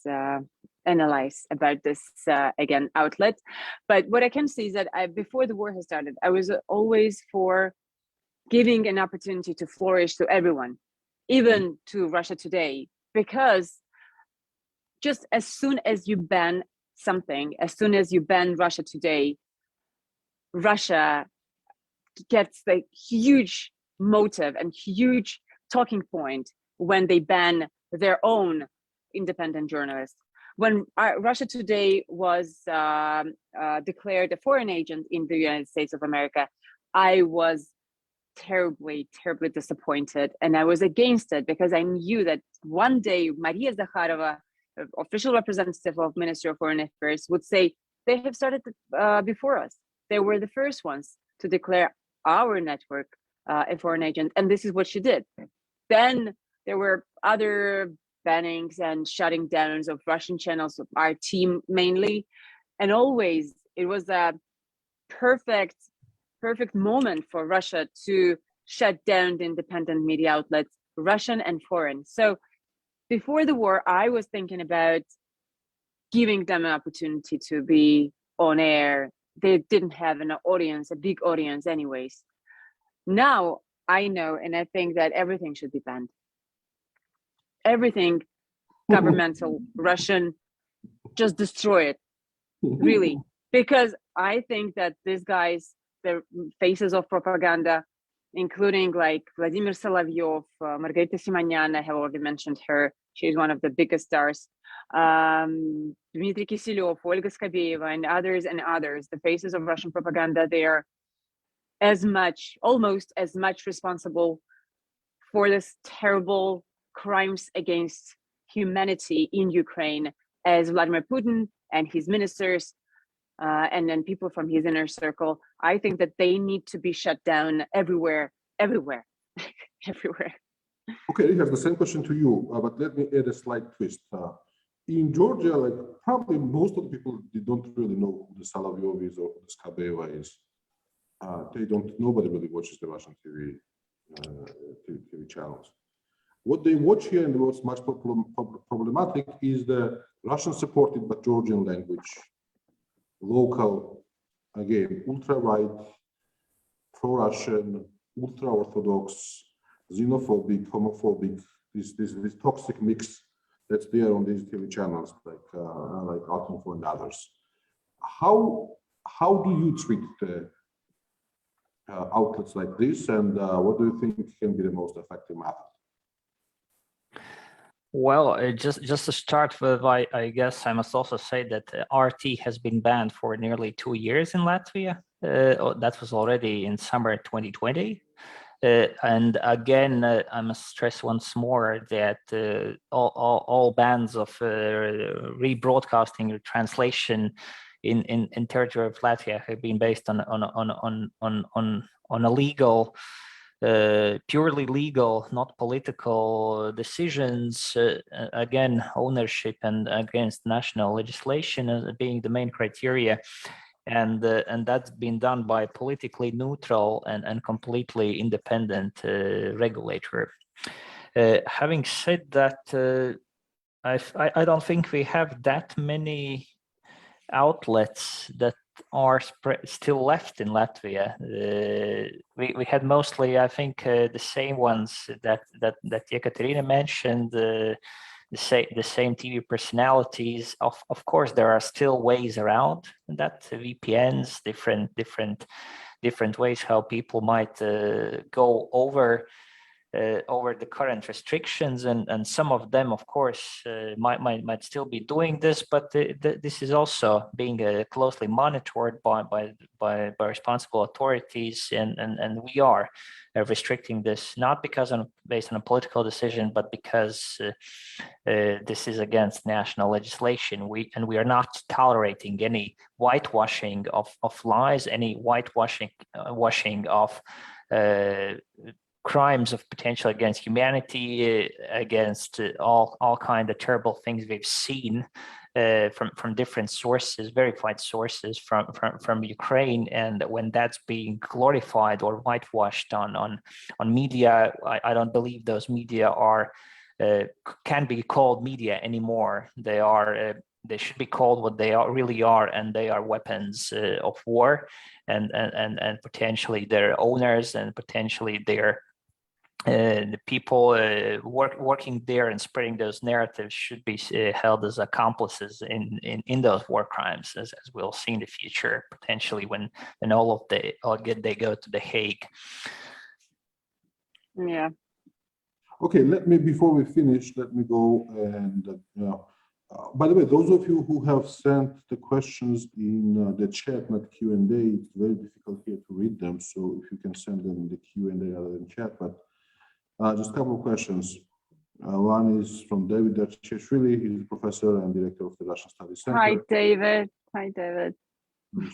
analyze about this again outlet. But what I can see is that before the war has started, I was always for giving an opportunity to flourish to everyone, even to Russia Today, because just as soon as you ban something, as soon as you ban Russia Today, Russia gets the huge motive and huge talking point when they ban their own independent journalists. when Russia Today was declared a foreign agent in the United States of America, I was terribly disappointed, and I was against it because I knew that one day Maria Zakharova, official representative of Ministry of Foreign Affairs, would say they have started before us. They were the first ones to declare our network a foreign agent, and this is what she did. Then there were other bannings and shutting downs of Russian channels, of our team mainly, and always it was a perfect moment for Russia to shut down the independent media outlets, Russian and foreign. So before the war, I was thinking about giving them an opportunity to be on air. They didn't have an audience, a big audience anyways. Now I know, and I think that everything should be banned. Everything governmental, Russian, just destroy it, really. Because I think that these guys, the faces of propaganda, including like Vladimir Solovyov, Margarita Simonyan, I have already mentioned her. She's one of the biggest stars. Dmitry Kiselyov, Olga Skabeyeva, and others, the faces of Russian propaganda, they are almost as much responsible for this terrible crimes against humanity in Ukraine as Vladimir Putin and his ministers, and then people from his inner circle. I think that they need to be shut down everywhere. Everywhere. Okay, Rihards, the same question to you, but let me add a slight twist. In Georgia, like probably most of the people, they don't really know who the Solovyov is or who the Skabeyeva is. Nobody really watches the Russian TV channels. What they watch here, and what's much problematic, is the Russian-supported but Georgian language, local, again, ultra-right, pro-Russian, ultra-Orthodox, xenophobic, homophobic, this toxic mix that's there on these TV channels, like Altinfo and others. How do you treat the outlets like this, and what do you think can be the most effective method? Well, just to start with, I guess I must also say that RT has been banned for nearly 2 years in Latvia. That was already in summer 2020. And again, I must stress once more that all bans of rebroadcasting or translation in territory of Latvia have been based on a legal, purely legal, not political decisions. Again, ownership and against national legislation as being the main criteria. And that's been done by politically neutral and completely independent regulator. Having said that, I don't think we have that many outlets that are still left in Latvia. We had mostly, I think, the same ones that Ekaterine mentioned. The same TV personalities. Of course, there are still ways around that, VPNs, different ways how people might go over the current restrictions, and some of them, of course, might still be doing this, but this is also being closely monitored by responsible authorities, and we are restricting this, not based on a political decision, but because this is against national legislation. We are not tolerating any whitewashing of lies, any whitewashing of crimes of potential against humanity, against all kind of terrible things we've seen from different sources, verified sources from Ukraine. And when that's being glorified or whitewashed on media, I don't believe those media can be called media anymore. They should be called what they really are, and they are weapons of war, and potentially their owners, and potentially the people working there and spreading those narratives should be held as accomplices in those war crimes, as we'll see in the future, potentially when they go to The Hague. Yeah. Okay, before we finish, let me go and By the way, those of you who have sent the questions in the chat, not Q&A, it's very difficult here to read them. So if you can send them in the Q&A rather than chat, but just a couple of questions. One is from David Utiashvili. He's a professor and director of the Russian Studies Center. Hi, David. Hi, David.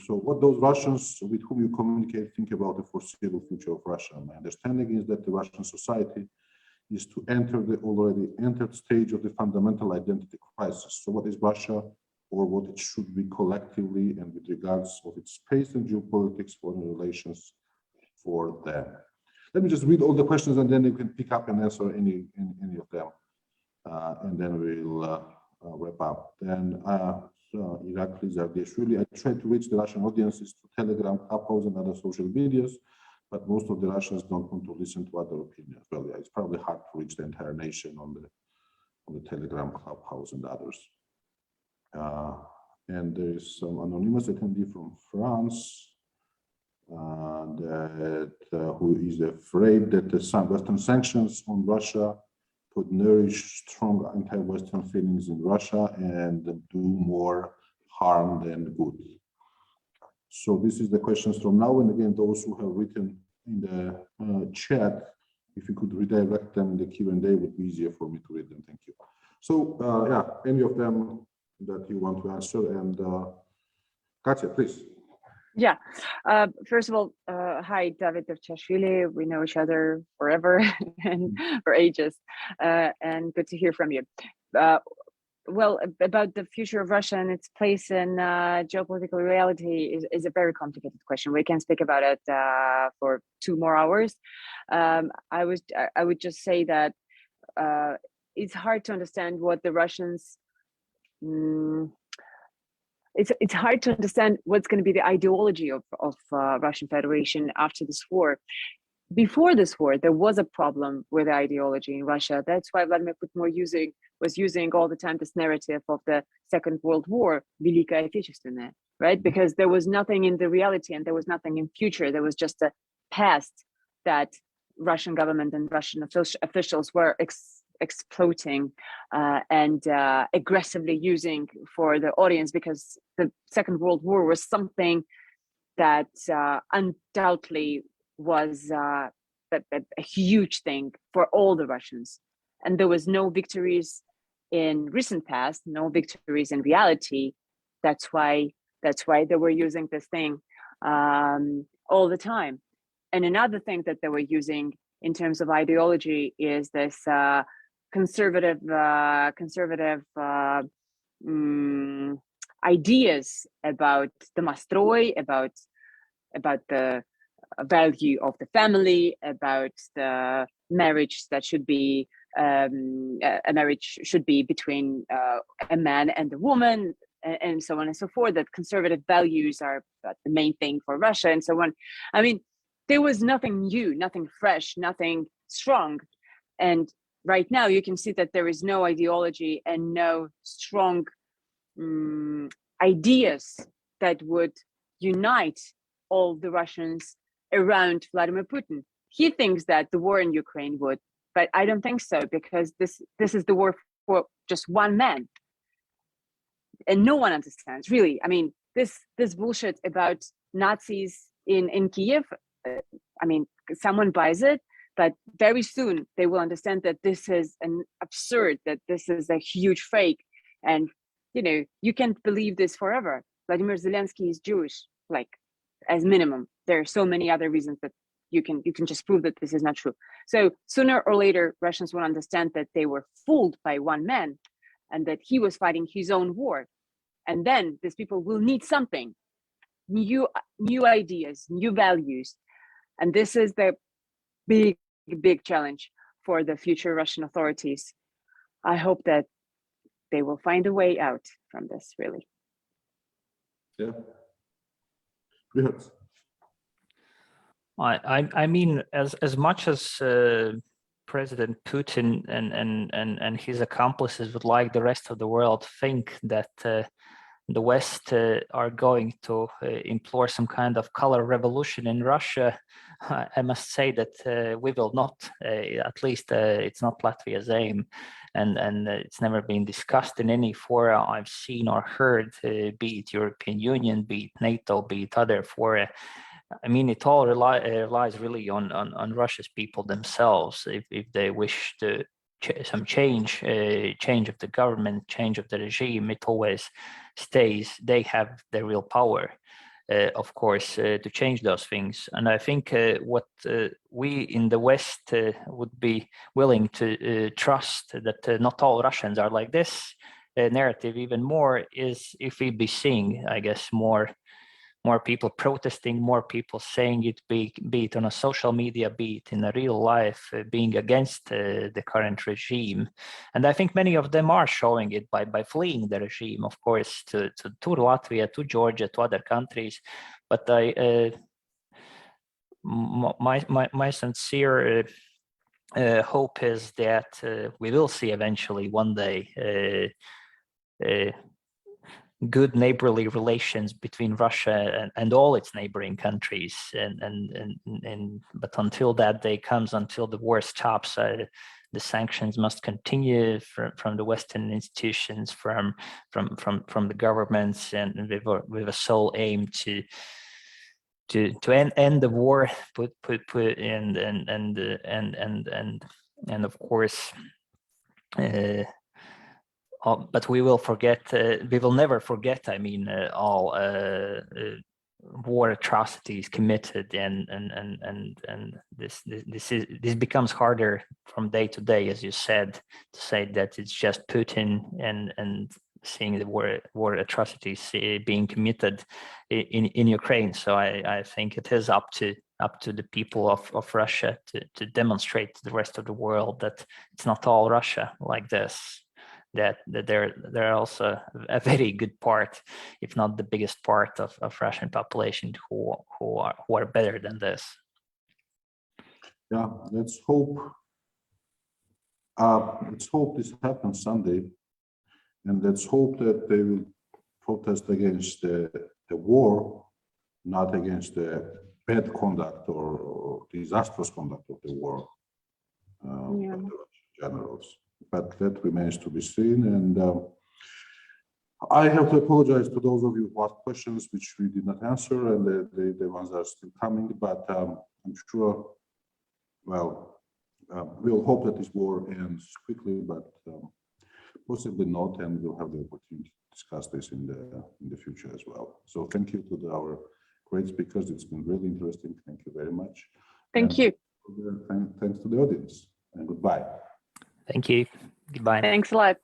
So what those Russians with whom you communicate think about the foreseeable future of Russia? My understanding is that the Russian society is to enter the already entered stage of the fundamental identity crisis. So what is Russia, or what it should be collectively, and with regards of its space and geopolitics, foreign relations for them? Let me just read all the questions, and then you can pick up and answer any of them, and then we'll wrap up. Then Irakli Zardiashvili, I tried to reach the Russian audiences through Telegram, Clubhouse, and other social medias, but most of the Russians don't want to listen to other opinions. Well, yeah, it's probably hard to reach the entire nation on the Telegram, Clubhouse, and others. And there is some anonymous attendee from France who is afraid that the Western sanctions on Russia could nourish strong anti-Western feelings in Russia and do more harm than good. So this is the questions from now. And again, those who have written in the chat, if you could redirect them in the Q&A, would be easier for me to read them. Thank you. So yeah, any of them that you want to answer. And Katya, please. Yeah. First of all, hi, David Utiashvili. We know each other forever and for ages, and good to hear from you. Well, about the future of Russia and its place in geopolitical reality is a very complicated question. We can speak about it for 2 more hours. I would just say that it's hard to understand what the Russians. It's hard to understand what's going to be the ideology of Russian Federation after this war. Before this war, there was a problem with the ideology in Russia. That's why Vladimir Putin was using all the time this narrative of the Second World War, Великая Отечественная, right? Because there was nothing in the reality and there was nothing in future. There was just a past that Russian government and Russian officials were exploiting and aggressively using for the audience, because the Second World War was something that undoubtedly was a huge thing for all the Russians. And there was no victories in recent past, no victories in reality. That's why they were using this thing all the time. And another thing that they were using in terms of ideology is this conservative ideas about the Mastroy, about the value of the family, about the marriage that should be a marriage should be between a man and a woman, and so on and so forth. That conservative values are the main thing for Russia, and so on. I mean, there was nothing new, nothing fresh, nothing strong, and right now you can see that there is no ideology and no strong ideas that would unite all the Russians around Vladimir Putin. He thinks that the war in Ukraine would, but I don't think so, because this is the war for just one man, and no one understands really. I mean, this bullshit about Nazis in Kiev. I mean, someone buys it, but very soon they will understand that this is an absurd, that this is a huge fake, and you can't believe this forever. Vladimir Zelensky is Jewish, like, as minimum. There are so many other reasons that you can just prove that this is not true. So sooner or later, Russians will understand that they were fooled by one man, and that he was fighting his own war. And then these people will need something, new ideas, new values. And this is the big challenge for the future Russian authorities. I hope that they will find a way out from this, really. Yeah. Rihards. I mean, as much as President Putin and his accomplices would like the rest of the world think that the West are going to implore some kind of color revolution in Russia, I must say that we will not. At least it's not Latvia's aim, and it's never been discussed in any fora I've seen or heard, be it European Union, be it NATO, be it other fora. I mean, it all relies really on Russia's people themselves. If they wish to some change of the government, change of the regime, it always stays. They have the real power, of course, to change those things. And I think what we in the West would be willing to trust that not all Russians are like this narrative even more is if we be seeing, I guess, more people protesting, more people saying it, be it on a social media, be it in a real life, being against the current regime. And I think many of them are showing it by fleeing the regime, of course, to Latvia, to Georgia, to other countries. But my sincere hope is that we will see eventually one day good neighborly relations between Russia and all its neighboring countries, but until that day comes, until the war stops, the sanctions must continue from the Western institutions, from the governments, and with a sole aim to end the war, and of course. But we will forget. We will never forget. I mean, all war atrocities committed, and this becomes harder from day to day, as you said, to say that it's just Putin and seeing the war atrocities being committed in Ukraine. So I think it is up to the people of Russia to demonstrate to the rest of the world that it's not all Russia like this. That there are also a very good part, if not the biggest part of Russian population who are better than this. Yeah, let's hope. Let's hope this happens someday, and let's hope that they will protest against the war, not against the bad conduct or disastrous conduct of the war of the Russian generals. But that remains to be seen. And I have to apologize to those of you who asked questions which we did not answer, and the ones that are still coming. But I'm sure, well, we'll hope that this war ends quickly, but possibly not, and we'll have the opportunity to discuss this in the future as well. So thank you to our great speakers. It's been really interesting. Thank you very much. Thank you. Thanks to the audience, and goodbye. Thank you. Goodbye. Thanks a lot.